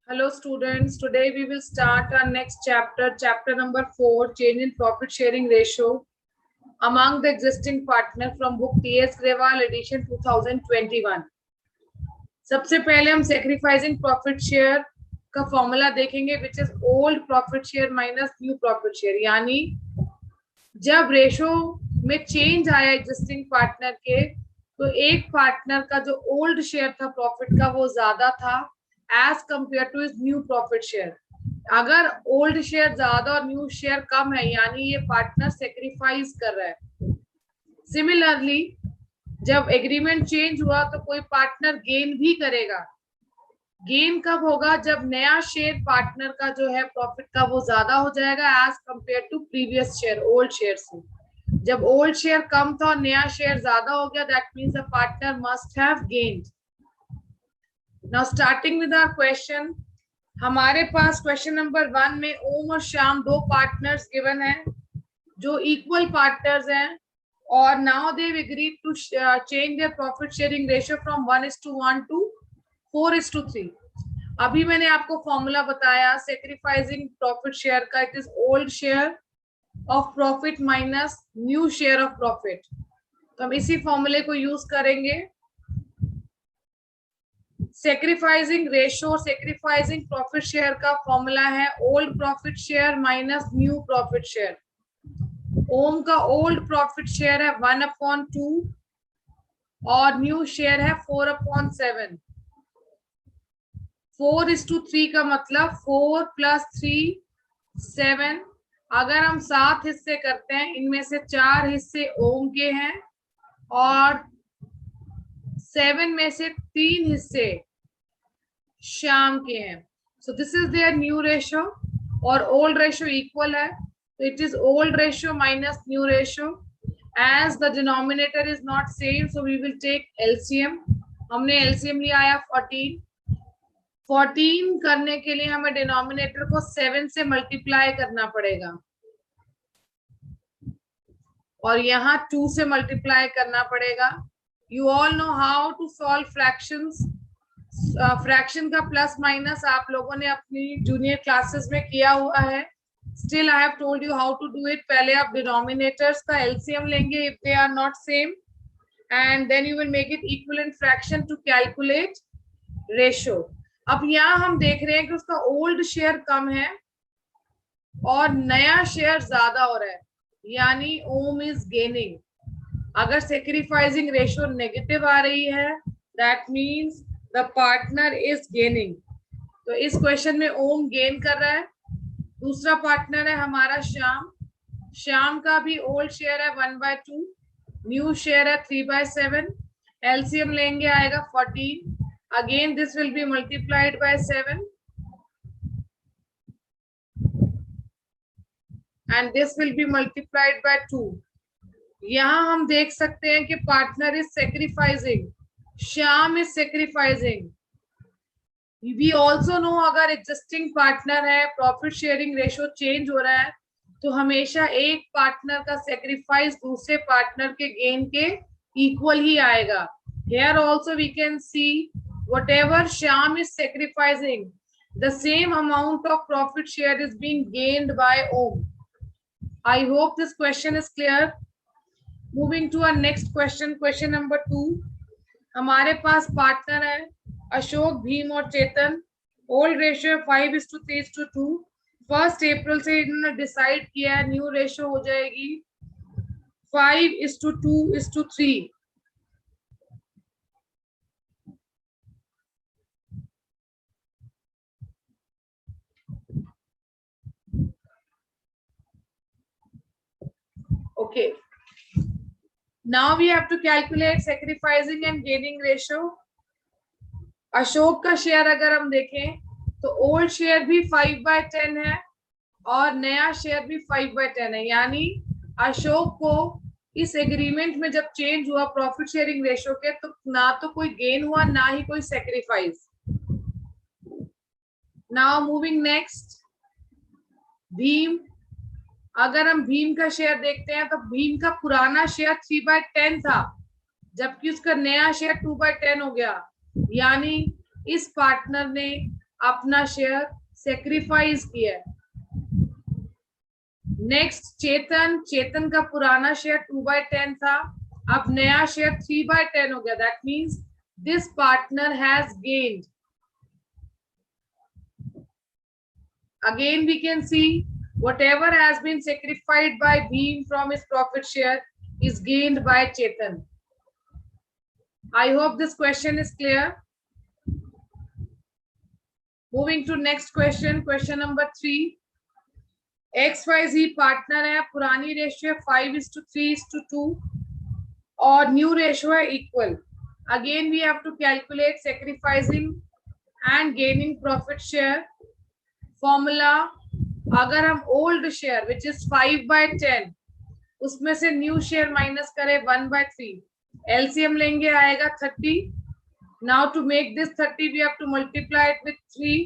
Hello students, today we will start our next chapter, chapter number 4, change in profit sharing ratio among the existing partner from book T.S. Grewal edition 2021. सबसे पहले हम sacrificing profit share का formula देखेंगे which is old profit share minus new profit share, यानी जब ratio में change आया existing partner के तो एक पार्टनर का जो ओल्ड शेयर था प्रॉफिट का वो ज्यादा था as compare to his new profit share. अगर ओल्ड शेयर ज्यादा और न्यू शेयर कम है यानी ये पार्टनर सेक्रीफाइस कर रहा है। सिमिलरली जब एग्रीमेंट चेंज हुआ तो कोई पार्टनर गेन भी करेगा। गेन कब होगा? जब नया शेयर पार्टनर का जो है प्रॉफिट का वो ज्यादा हो जाएगा as compare to previous share old share से। जब ओल्ड शेयर कम था और नया शेयर ज्यादा हो गया that means the partner must have gained. Now starting with our question, हमारे पास क्वेश्चन नंबर 1 में ओम और श्याम दो पार्टनर्स गिवन है जो इक्वल पार्टनर्स हैं और now they have agreed to change their profit sharing ratio from 1:1 to 4:3। अभी मैंने आपको फॉर्मूला बताया सेक्रीफाइसिंग प्रॉफिट शेयर का, it is old share of profit minus new share of profit. तो हम इसी फॉर्मूले को यूज करेंगे। सेक्रीफाइसिंग रेशियो और सेक्रीफाइसिंग प्रॉफिट शेयर का फॉर्मूला है old profit share minus new profit share. Om का ओल्ड प्रॉफिट शेयर है 1/2 और न्यू शेयर है 4/7। 4:3 का मतलब 4 + 3 7। अगर हम 7 हिस्से करते हैं इनमें से 4 हिस्से ओम के हैं और 7 में से 3 हिस्से श्याम के हैं। So this is their new ratio और ओल्ड रेशियो इक्वल है तो it is old ratio minus new ratio. As the denominator is not same so we will take LCM. हमने एलसीएम लिया है 14। 14 करने के लिए हमें डिनोमिनेटर को 7 से मल्टीप्लाई करना पड़ेगा और यहाँ 2 से मल्टीप्लाई करना पड़ेगा। You all know how to solve fractions. Fraction का प्लस माइनस आप लोगों ने अपनी जूनियर क्लासेस में किया हुआ है। Still I have told you how to do it. पहले आप डिनोमिनेटर्स का एलसीएम लेंगे if they are not same and then you will make it equivalent fraction to calculate ratio. अब यहाँ हम देख रहे हैं कि उसका ओल्ड शेयर कम है और नया शेयर ज्यादा हो रहा है यानी ओम इज गेनिंग। अगर सेक्रीफाइसिंग रेशियो नेगेटिव आ रही है that means the partner is gaining. तो इस क्वेश्चन में ओम गेन कर रहा है। दूसरा पार्टनर है हमारा श्याम। श्याम का भी ओल्ड शेयर है 1/2, न्यू शेयर है 3/7। एलसीएम लेंगे आएगा 14। Again this will be multiplied by 7 and this will be multiplied by 2। यहाँ हम देख सकते हैं कि partner is sacrificing, Shyam is sacrificing. We also know अगर एग्जिस्टिंग पार्टनर है प्रॉफिट शेयरिंग रेशियो चेंज हो रहा है तो हमेशा एक पार्टनर का सेक्रीफाइस दूसरे पार्टनर के गेन के इक्वल ही आएगा। Here also we can see whatever Shyam is sacrificing, the same amount of profit share is being gained by Om. I hope this question is clear. Moving to our next question, question number 2. हमारे पास partner है अशोक, भीम और चेतन। Old ratio 5:3:2। 1 अप्रैल से इन्होंने decide किया है new ratio हो जाएगी 5:2:3। Okay, now we have to calculate sacrificing and gaining ratio. Ashok का शेयर अगर हम देखें तो ओल्ड शेयर भी 5/10 है और नया शेयर भी 5/10 है यानी अशोक को इस एग्रीमेंट में जब चेंज हुआ प्रॉफिट शेयरिंग रेशियो के तो ना तो कोई गेन हुआ ना ही कोई sacrifice. Now moving next, Bhim. अगर हम भीम का शेयर देखते हैं तो भीम का पुराना शेयर 3/10 था जबकि उसका नया शेयर 2/10 हो गया यानी इस पार्टनर ने अपना शेयर सेक्रीफाइस किया। नेक्स्ट चेतन, चेतन का पुराना शेयर 2/10 था, अब नया शेयर 3/10 हो गया। That means this partner has gained. Again we can see whatever has been sacrificed by Bhim from his profit share is gained by Chetan. I hope this question is clear. Moving to next question, question number 3. XYZ partner है, पुरानी ratio 5:3:2 और new ratio है equal. Again we have to calculate sacrificing and gaining profit share. Formula, अगर हम old share which is 5/10 उसमें से new share minus करें 1/3, LCM लेंगे आएगा 30. Now to make this 30 we have to multiply it with 3.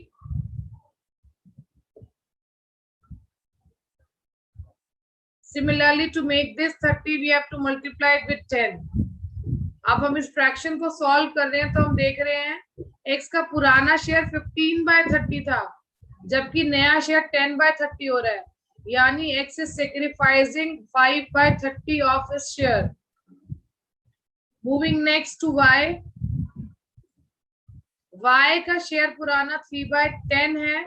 Similarly to make this 30 we have to multiply it with 10. अब हम इस फ्रैक्शन को सॉल्व कर रहे हैं तो हम देख रहे हैं एक्स का पुराना शेयर 15/30 था, जबकि नया शेयर 10/30 हो रहा है, यानी X is sacrificing 5/30 of his share. Moving next to Y. Y का शेयर पुराना 3/10 है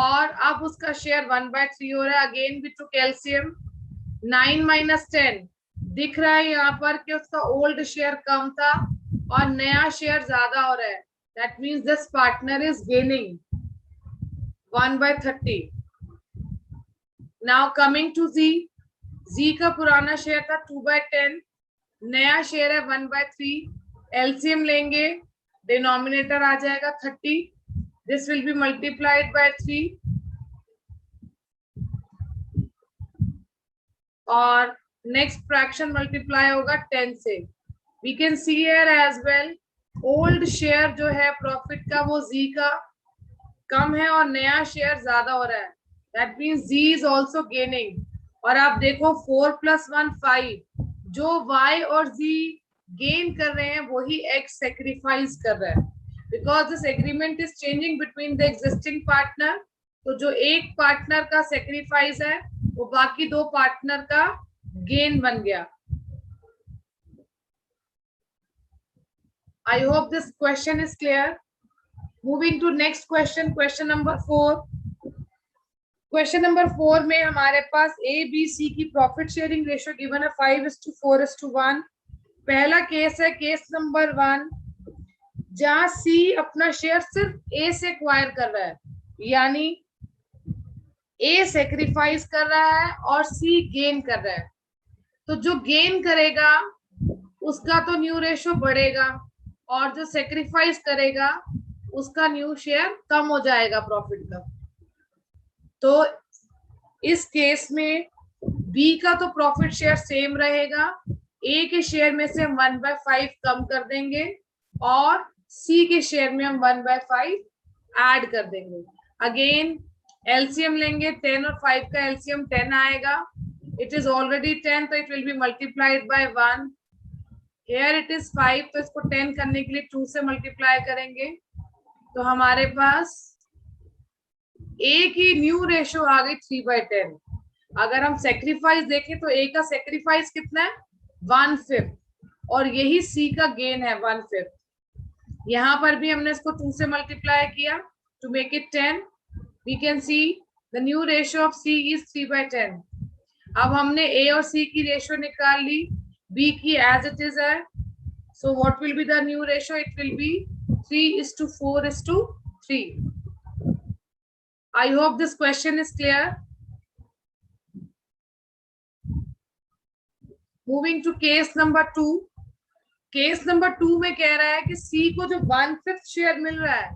और अब उसका शेयर 1/3 हो रहा है. Again we took LCM. 9 - 10 दिख रहा है यहाँ पर कि उसका ओल्ड शेयर कम था और नया शेयर ज्यादा हो रहा है. That means this partner is gaining 1/30. Now coming to Z. Z का पुराना शेयर था 2/10, नया शेयर है 1/3. एलसीएम लेंगे, डिनोमिनेटर आ जाएगा 30. This will be multiplied by 3 और नेक्स्ट फ्रैक्शन मल्टीप्लाई होगा 10 से. We can see here as well old share जो है प्रॉफिट का वो Z का कम है और नया शेयर ज्यादा हो रहा है. That means Z is also gaining. और आप देखो 4 + 1 5, जो Y और Z गेन कर रहे हैं वही X सेक्रीफाइस कर रहा है, because this agreement is changing between the existing partner. तो जो एक पार्टनर का सेक्रीफाइस है वो बाकी दो पार्टनर का गेन बन गया. I hope this question is clear. Moving to next question, question number 4. Question number 4 में हमारे पास A, B, C की प्रॉफिट शेयरिंग रेशियो गिवन है 5:4:1. पहला केस है केस नंबर 1, जहां C अपना शेयर सिर्फ A से एक्वायर कर रहा है, यानी A सेक्रीफाइस कर रहा है और C गेन कर रहा है. तो जो गेन करेगा उसका तो न्यू रेशियो बढ़ेगा और जो सेक्रीफाइस करेगा उसका न्यू शेयर कम हो जाएगा प्रॉफिट का. तो इस केस में B का तो प्रॉफिट शेयर सेम रहेगा, A के शेयर में से हम 1/5 कम कर देंगे और C के शेयर में हम 1/5 ऐड कर देंगे. अगेन एलसीएम लेंगे, 10 और 5 का एलसीएम 10 आएगा. इट इज ऑलरेडी 10 तो it will be multiplied bye 1. Here it is 5 तो इसको 10 करने के लिए 2 से मल्टीप्लाई करेंगे. तो हमारे पास A की न्यू रेशियो आ गई 3/10. अगर हम सेक्रीफाइस देखें तो A का सेक्रीफाइस कितना है 1/5 और यही C का गेन है 1/5. यहाँ पर भी हमने इसको 2 से मल्टीप्लाई किया to make it 10. We can see the new ratio of C is 3/10. अब हमने A और C की रेशियो निकाल ली, B की एज इट इज है. So what will be the new ratio? It will be 3:4:3. I hope this question is clear. Moving to case number 2. Case number 2 में कह रहा है कि C को जो 1/5 शेयर मिल रहा है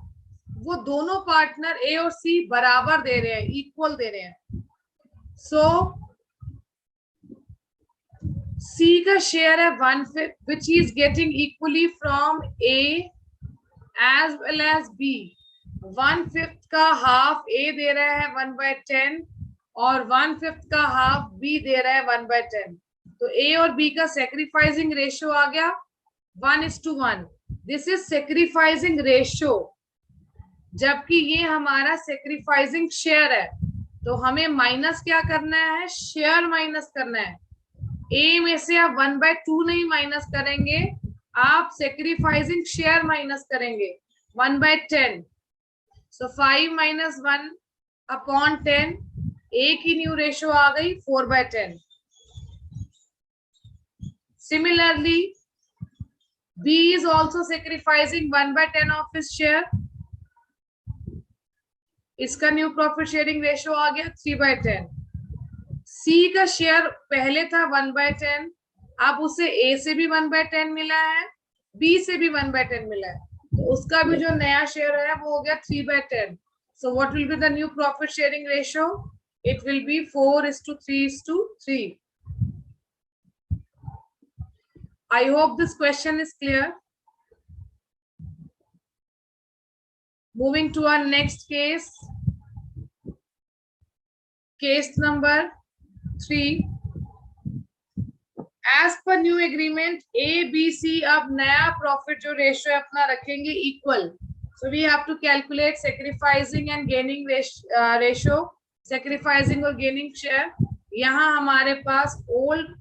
वो दोनों पार्टनर A और C बराबर दे रहे हैं, इक्वल दे रहे हैं. सो C का शेयर है 1/5 which he is getting equally from A as well as B. 1/5 का हाफ A दे रहा है 1/10 और 1/5 का हाफ B दे रहा है 1/10. तो A और B का सेक्रीफाइसिंग रेशियो आ गया 1:1. This is sacrificing ratio. जबकि ये हमारा सेक्रीफाइसिंग शेयर है, तो हमें माइनस क्या करना है, शेयर माइनस करना है। ए में से आप 1/2 नहीं माइनस करेंगे, आप सेक्रीफाइसिंग शेयर माइनस करेंगे 1/10। सो 5 - 1/10, ए की न्यू रेशो आ गई 4/10। Similarly B is also sacrificing 1/10 of his share. इसका न्यू प्रॉफिट शेयरिंग रेशियो आ गया 3/10। C का शेयर पहले था 1/10, अब उसे A से भी 1/10 मिला है, B से भी 1/10 मिला है, तो उसका भी जो नया शेयर है वो हो गया 3/10। So what will be the new profit sharing ratio? It will be 4:3:3. I hope this question is clear. Moving to our next case. Case number 3. As per new agreement, A, B, C अब नया profit जो ratio अपना रखेंगे equal. So we have to calculate sacrificing and gaining ratio. Sacrificing और gaining share. यहाँ हमारे पास old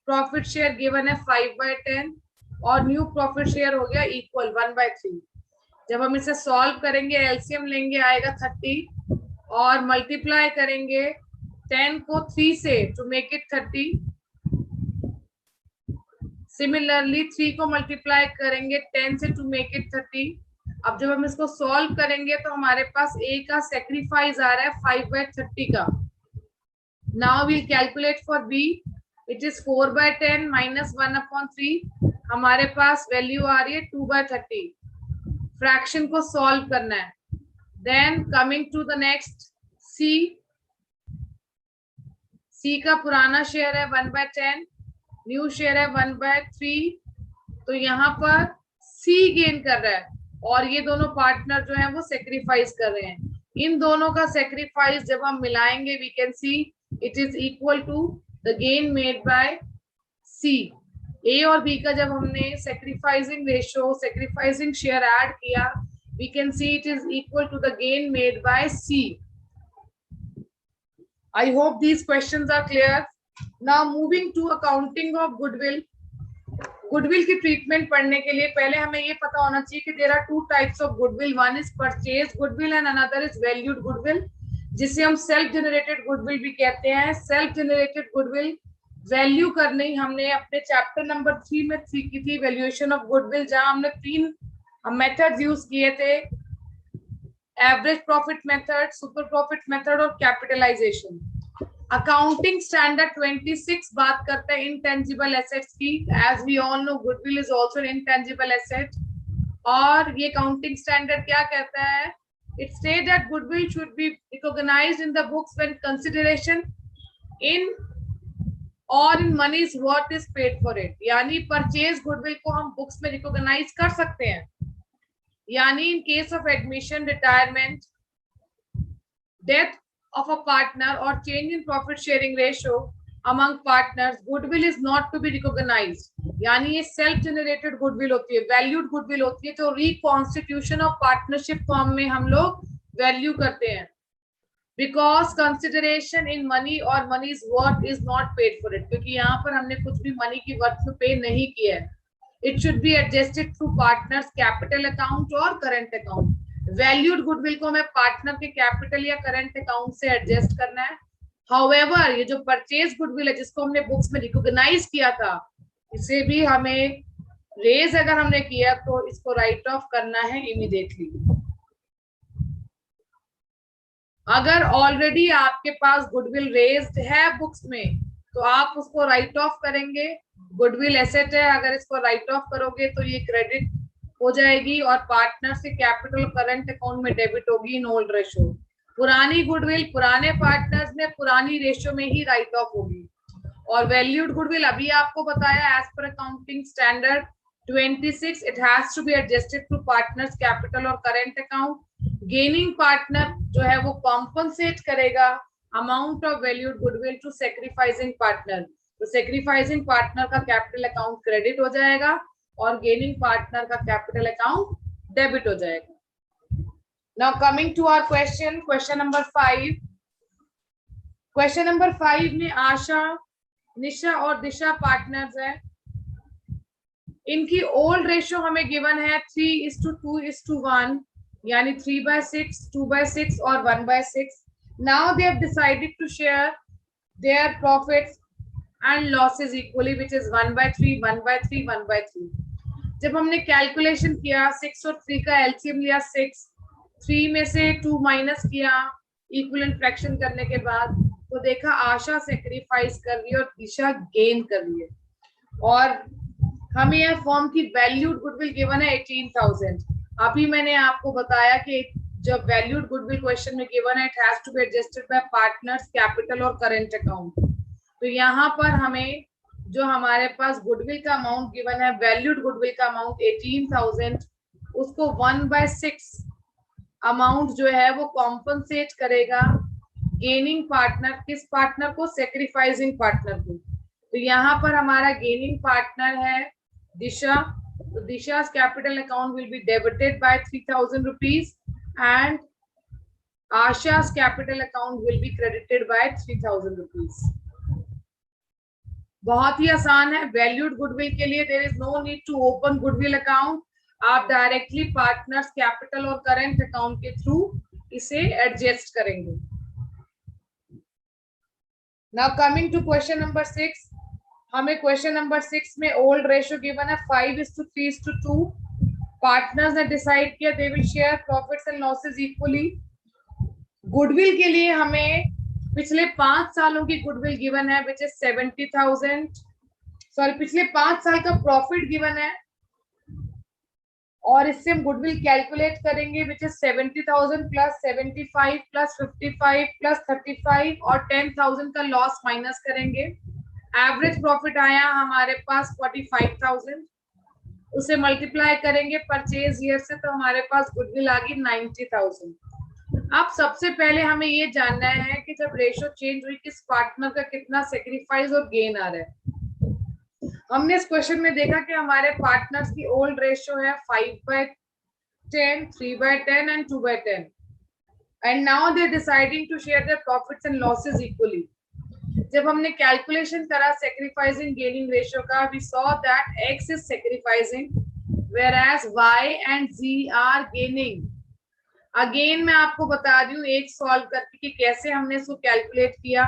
profit share given है 5/10 और न्यू प्रॉफिट शेयर हो गया इक्वल 1/3। जब हम इसे सॉल्व करेंगे, एलसीएम लेंगे, आएगा 30 और मल्टीप्लाई करेंगे 10 को 3 से टू मेक इट 30। सिमिलरली 3 को मल्टीप्लाई करेंगे 10 से टू मेक इट 30। अब जब हम इसको सॉल्व करेंगे तो हमारे पास ए का सेक्रीफाइस आ रहा है 5/30 का। Now we'll calculate for B, it is 4/10 - 1/3। हमारे पास वैल्यू आ रही है 2/30। फ्रैक्शन को सॉल्व करना है। Then coming to the next C, C का पुराना शेयर है 1/10, न्यू शेयर है 1/3, तो यहाँ पर सी गेन कर रहा है और ये दोनों पार्टनर जो है वो सेक्रीफाइस कर रहे हैं। इन दोनों का सेक्रीफाइस जब हम मिलाएंगे, we can see it is equal to the gain made by C. A और बी का जब हमने sacrificing ratio, sacrificing share add किया, we can see it is equal to the gain made by C. I hope these questions are clear. Now moving to accounting of goodwill. Goodwill की treatment पढ़ने के लिए पहले हमें ये पता होना चाहिए कि there are 2 types of goodwill, one is purchase goodwill and another is valued goodwill, जिसे हम सेल्फ जनरेटेड गुडविल भी कहते हैं। सेल्फ जनरेटेड गुडविल वैल्यू करनी हमने अपने चैप्टर नंबर 3 में सीखी थी, वैल्यूएशन ऑफ गुडविल, जहां हमने 3 मेथड्स यूज किए थे, average profit method, super profit method और कैपिटलाइजेशन। अकाउंटिंग स्टैंडर्ड 26 बात करता है इंटेंजिबल एसेट्स की। As we all know goodwill is also an intangible asset. और ये अकाउंटिंग स्टैंडर्ड क्या कहता है? It state that goodwill should be recognised in the books when consideration in और in money is what is paid for it. यानी purchase goodwill को हम books में रिकॉग्नाइज कर सकते हैं। यानी in case of admission, retirement, death of a partner or change in profit sharing ratio among partners, goodwill is not to be recognized. यानी ये self generated goodwill होती है, valued goodwill होती है, तो reconstitution of partnership फॉर्म में हम लोग वैल्यू करते हैं। Because consideration in money or money's worth is not paid for it, क्योंकि यहाँ पर हमने कुछ भी मनी की वर्थ में पे नहीं किया है। It should be adjusted through partners capital account और current account। वैल्यूड गुडविल को हमें पार्टनर के कैपिटल या करंट अकाउंट से एडजस्ट करना है। हाउएवर ये जो परचेज गुडविल है जिसको हमने बुक्स में रिकॉग्नाइज किया था, इसे भी हमें रेज अगर हमने किया तो इसको राइट ऑफ करना है इमीडिएटली। अगर ऑलरेडी आपके पास गुडविल रेज्ड है बुक्स में तो आप उसको राइट ऑफ करेंगे। गुडविल एसेट है, अगर इसको राइट ऑफ करोगे तो ये क्रेडिट हो जाएगी और पार्टनर से कैपिटल करंट अकाउंट में डेबिट होगी इन ओल्ड रेशियो। पुरानी गुडविल पुराने पार्टनर्स में पुरानी रेशियो में ही राइट ऑफ होगी। और वैल्यूड गुडविल अभी आपको बताया एज पर accounting standard 26 it has to be adjusted to partners capital और करंट अकाउंट। गेनिंग पार्टनर जो है वो कॉम्पनसेट करेगा amount of valued goodwill to sacrificing partner. तो सेक्रीफाइसिंग पार्टनर का कैपिटल अकाउंट क्रेडिट हो जाएगा और गेनिंग पार्टनर का कैपिटल अकाउंट डेबिट हो जाएगा। Now coming to our question number 5. Question number 5 में आशा, निशा और दिशा पार्टनर्स हैं. इनकी ओल्ड रेशियो हमें गिवन है 3:2:1, यानी 3/6, 2/6 और 1/6. Now they have decided to share their profits and losses equally, which is 1/3, 1/3, 1/3. जब हमने कैलकुलेशन किया 6 और 3 का एलसीएम लिया 6, 3 में से 2 माइनस किया इक्विवेलेंट फ्रैक्शन करने के बाद, तो देखा आशा सेक्रीफाइस कर रही है और दिशा गेन कर रही है. और हमें यह फॉर्म की वैल्यूड गुडविल गिवन है 18,000. अभी मैंने आपको बताया कि जब वैल्यूड गुडविल क्वेश्चन में गिवन है, it has to be adjusted by partners, capital और करंट अकाउंट. तो यहाँ पर हमें जो हमारे पास गुडविल का अमाउंट गिवन है, वैल्यूड गुडविल का अमाउंट 18,000, उसको 1/6 अमाउंट जो है वो कॉम्पनसेट करेगा गेनिंग पार्टनर. किस पार्टनर को? सेक्रीफाइसिंग पार्टनर को. तो यहाँ पर हमारा गेनिंग पार्टनर है दिशा. तो Disha's capital account will be debited by 3,000 rupees and Asha's capital account will be credited by 3,000 rupees. बहुत ही आसान है. वैल्यूड गुडविल के लिए there is no need to open goodwill account. आप डायरेक्टली पार्टनर्स कैपिटल और करंट अकाउंट के थ्रू इसे एडजस्ट करेंगे. Now coming to question number 6. हमें क्वेश्चन नंबर 6 में ओल्ड रेशियो गिवन है 5:3:2. पार्टनर्स ने डिसाइड किया they will share profits and losses equally. Goodwill के लिए हमें पिछले 5 सालों की गुडविल गिवन है विच इज 70,000. सॉरी, पिछले 5 साल का प्रॉफिट गिवन है और इससे हम गुडविल कैलकुलेट करेंगे which is 70,000 plus 75 plus 55 plus 35 और 10,000 का लॉस माइनस करेंगे. एवरेज प्रॉफिट आया हमारे पास 45,000. उसे मल्टीप्लाई करेंगे परचेज ईयर से, तो हमारे पास गुडविल आ गई 90,000. अब सबसे पहले हमें ये जानना है कि जब रेशियो चेंज हुई किस पार्टनर का कितना सेक्रीफाइस और गेन आ रहा है. हमने इस क्वेश्चन में देखा कि हमारे पार्टनर्स की ओल्ड रेशियो है 5/10, 3/10 and 2/10. And now they are deciding to share their profits and losses equally. जब हमने कैलकुलेशन करा सेक्रीफाइसिंग गेनिंग रेशियो का, we saw that x is sacrificing whereas y and z are gaining. Again मैं आपको बता दूं एक सॉल्व करके कि कैसे हमने इसको कैलकुलेट किया.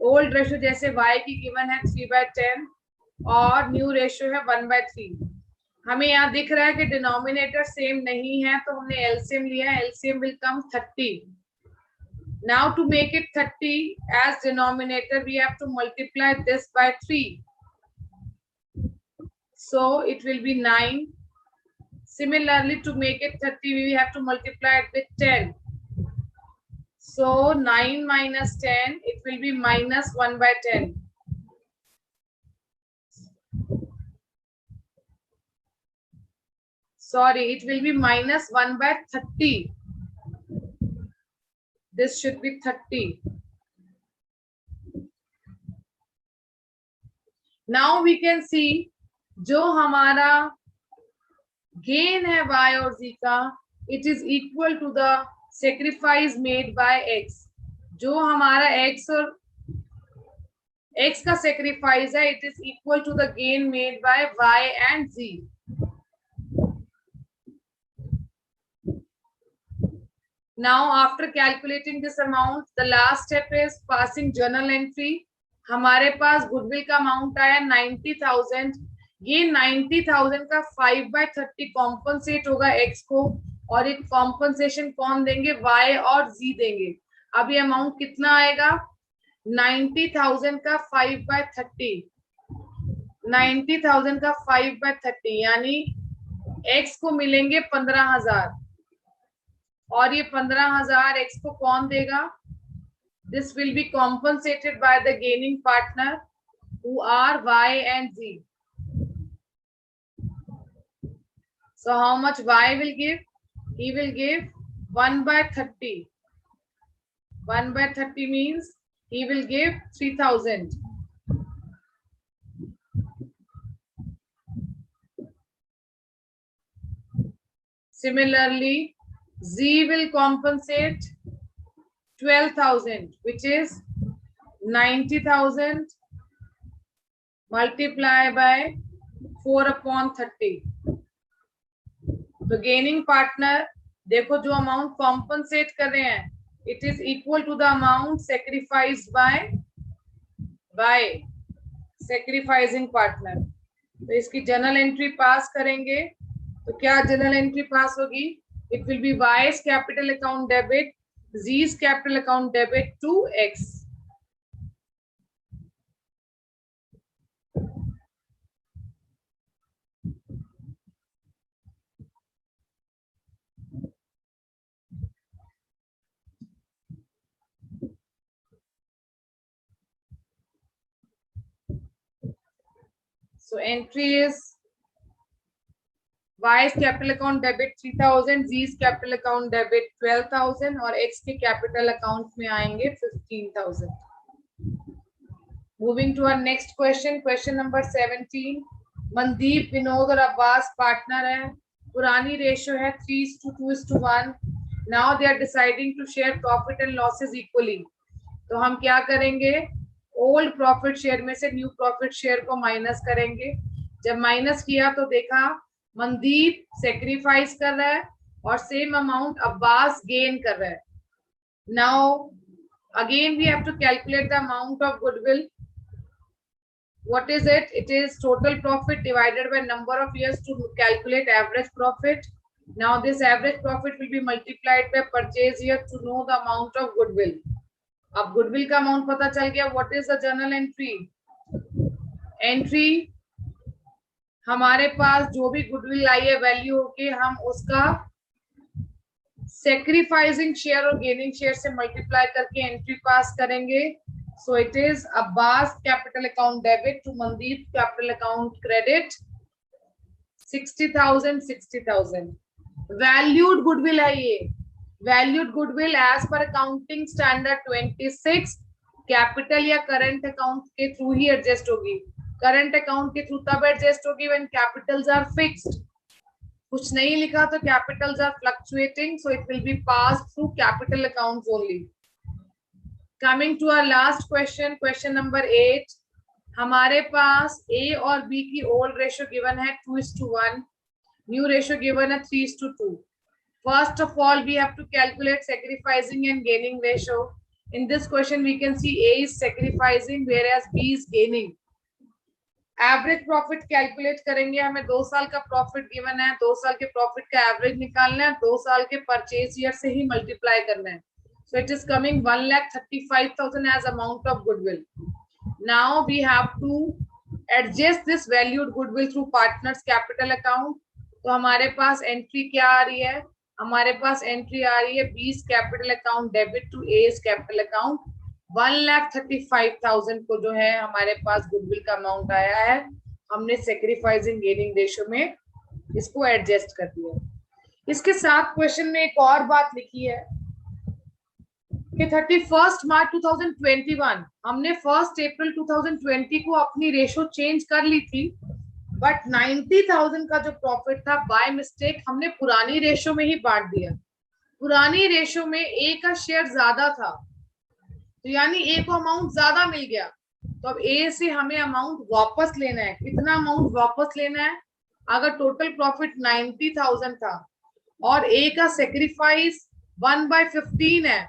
ओल्ड रेशियो जैसे y की गिवन है 3/10 और न्यू रेशियो है 1/3. हमें यहाँ दिख रहा है कि डिनोमिनेटर सेम नहीं है, तो हमने एलसीएम लिया. LCM will come 30. Now to make it 30 as denominator, we have to multiply this by 3. So it will be 9. Similarly, to make it 30, we have to multiply it with 10. So 9 minus 10, it will be minus 1/10. Sorry, it will be minus 1/30. This should be 30. Now we can see जो हमारा gain है y और z का, it is equal to the sacrifice made by x. जो हमारा x और x का sacrifice है, it is equal to the gain made by y and z. Now after calculating this amount, the last step is passing journal entry. हमारे पास goodwill का amount आया 90,000. ये 90,000 का 5/30 कॉम्पनसेट होगा x को, और एक कॉम्पनसेशन कौन देंगे? y और z देंगे. अब ये अमाउंट कितना आएगा? 90,000 का 5/30. 90,000 का 5/30 यानी x को मिलेंगे 15,000 और ये 15,000 x को कौन देगा? This will be compensated by the gaining partner who are y and z. So how much y will give? He will give 1/30. 1/30 means he will give 3,000. Similarly, Z will compensate 12,000, which is 90,000 multiply by 4/30. तो gaining partner देखो जो amount compensate कर रहे हैं it is equal to the amount sacrificed by sacrificing partner. तो इसकी journal entry pass करेंगे तो क्या जर्नल एंट्री पास होगी? It will be Y's capital account debit Z's capital account debit to X। So entry is Y's capital account debit 3,000, Z's capital account debit 12,000 और X के capital account में आएंगे 15,000. Moving to our next question, question number 17. Mandeep, Vinod और Abbas partner है, पुरानी ratio है 3:2:1. Now they are deciding to share profit and losses equally. तो हम क्या करेंगे? ओल्ड प्रॉफिट शेयर में से न्यू प्रॉफिट शेयर को माइनस करेंगे। जब माइनस किया तो देखा मनदीप सेक्रीफाइस कर रहा है और सेम अमाउंट अब्बास गेन कर रहा है। Now again we have to calculate the amount of goodwill. What is it? It is total profit divided by number of years to calculate average profit. Now this average profit will be multiplied by purchase year to know the amount of goodwill. अब goodwill का amount पता चल गया। What is the journal entry? Entry हमारे पास जो भी goodwill आई है वैल्यू होके हम उसका सेक्रीफाइसिंग शेयर और गेनिंग शेयर से मल्टीप्लाई करके एंट्री पास करेंगे। So it is Abbas capital account debit to Mandeep capital account credit 60,000 60,000। Valued goodwill है ये। वैल्यूड गुडविल एज पर अकाउंटिंग स्टैंडर्ड 26 कैपिटल या करंट अकाउंट के थ्रू ही एडजस्ट होगी। करंट अकाउंट के थ्रू तब एडजस्ट होगी व्हेन कैपिटल्स आर फिक्स्ड। कुछ नहीं लिखा तो capitals are fluctuating, so it will B passed through capital accounts only. Coming to our last question, question number 8। हमारे पास ए और बी की ओल्ड रेशियो गिवन है 2:1, न्यू रेशियो गिवन है 3:2। First of all, we have to calculate sacrificing and gaining ratio. In this question, we can see A is sacrificing, whereas B is gaining. Average profit calculate करेंगे। हमें 2 साल का profit given है, 2 साल के profit का average निकालना है, 2 साल के परचेज ईयर से ही मल्टीप्लाई करना है। So it is coming 1,35,000 as amount of goodwill. Now we have to adjust this valued goodwill through partners capital account. तो हमारे पास एंट्री क्या आ रही है? हमारे पास एंट्री आ रही है B's capital account debit to A's capital account 1,35,000 को जो है हमारे पास गुडविल का अमाउंट आया है। हमने सेक्रीफाइसिंग गेनिंग रेशियो में इसको एडजस्ट कर दिया। इसके साथ क्वेश्चन में एक और बात लिखी है कि 31 मार्च 2021 हमने 1 अप्रैल 2020 को अपनी रेशियो चेंज कर ली थी, बट 90,000 का जो प्रॉफिट था बाय मिस्टेक हमने पुरानी रेशियो में ही बांट दिया। पुरानी रेशियो में ए का शेयर ज्यादा था, तो यानी ए को अमाउंट ज्यादा मिल गया। तो अब ए से हमें अमाउंट वापस लेना है। कितना अमाउंट वापस लेना है? अगर टोटल प्रॉफिट 90,000 था और ए का सेक्रीफाइस 1/15 है,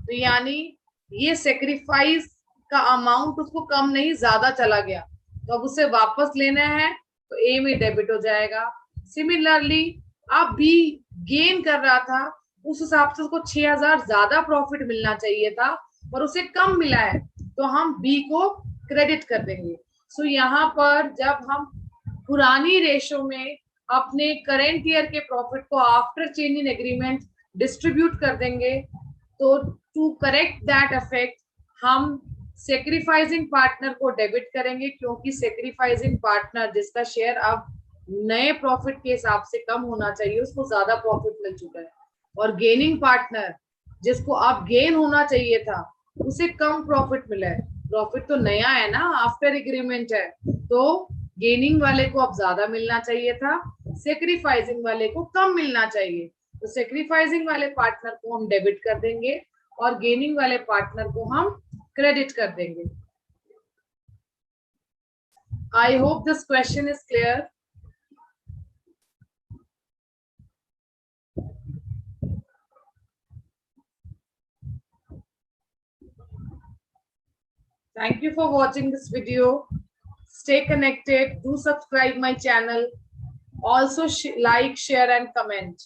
तो यानी ये सेक्रीफाइस का अमाउंट उसको कम नहीं ज्यादा चला गया, तो अब उसे वापस लेना है तो ए में डेबिट हो जाएगा। सिमिलरली अब बी गेन कर रहा था, उस हिसाब से उसको 6,000 ज्यादा प्रॉफिट मिलना चाहिए था और उसे कम मिला है, तो हम बी को क्रेडिट कर देंगे। सो यहाँ पर जब हम पुरानी रेशियो में अपने करेंट ईयर के प्रॉफिट को after change in agreement distribute कर देंगे, तो टू करेक्ट दैट इफेक्ट हम सेक्रीफाइसिंग पार्टनर को डेबिट करेंगे, क्योंकि सेक्रीफाइसिंग पार्टनर जिसका शेयर अब नए प्रॉफिट के हिसाब से कम होना चाहिए उसको ज्यादा प्रॉफिट मिल चुका है, और गेनिंग पार्टनर जिसको अब गेन होना चाहिए था उसे कम प्रॉफिट मिला है। प्रॉफिट तो नया है ना, आफ्टर एग्रीमेंट है, तो गेनिंग वाले को अब ज्यादा मिलना चाहिए था, सेक्रीफाइसिंग वाले को कम मिलना चाहिए। तो सेक्रीफाइसिंग वाले पार्टनर को हम डेबिट कर देंगे और गेनिंग वाले पार्टनर को हम क्रेडिट कर देंगे. I hope this question is clear. Thank you for watching this video. Stay connected. Do subscribe my channel. Also like, share and comment.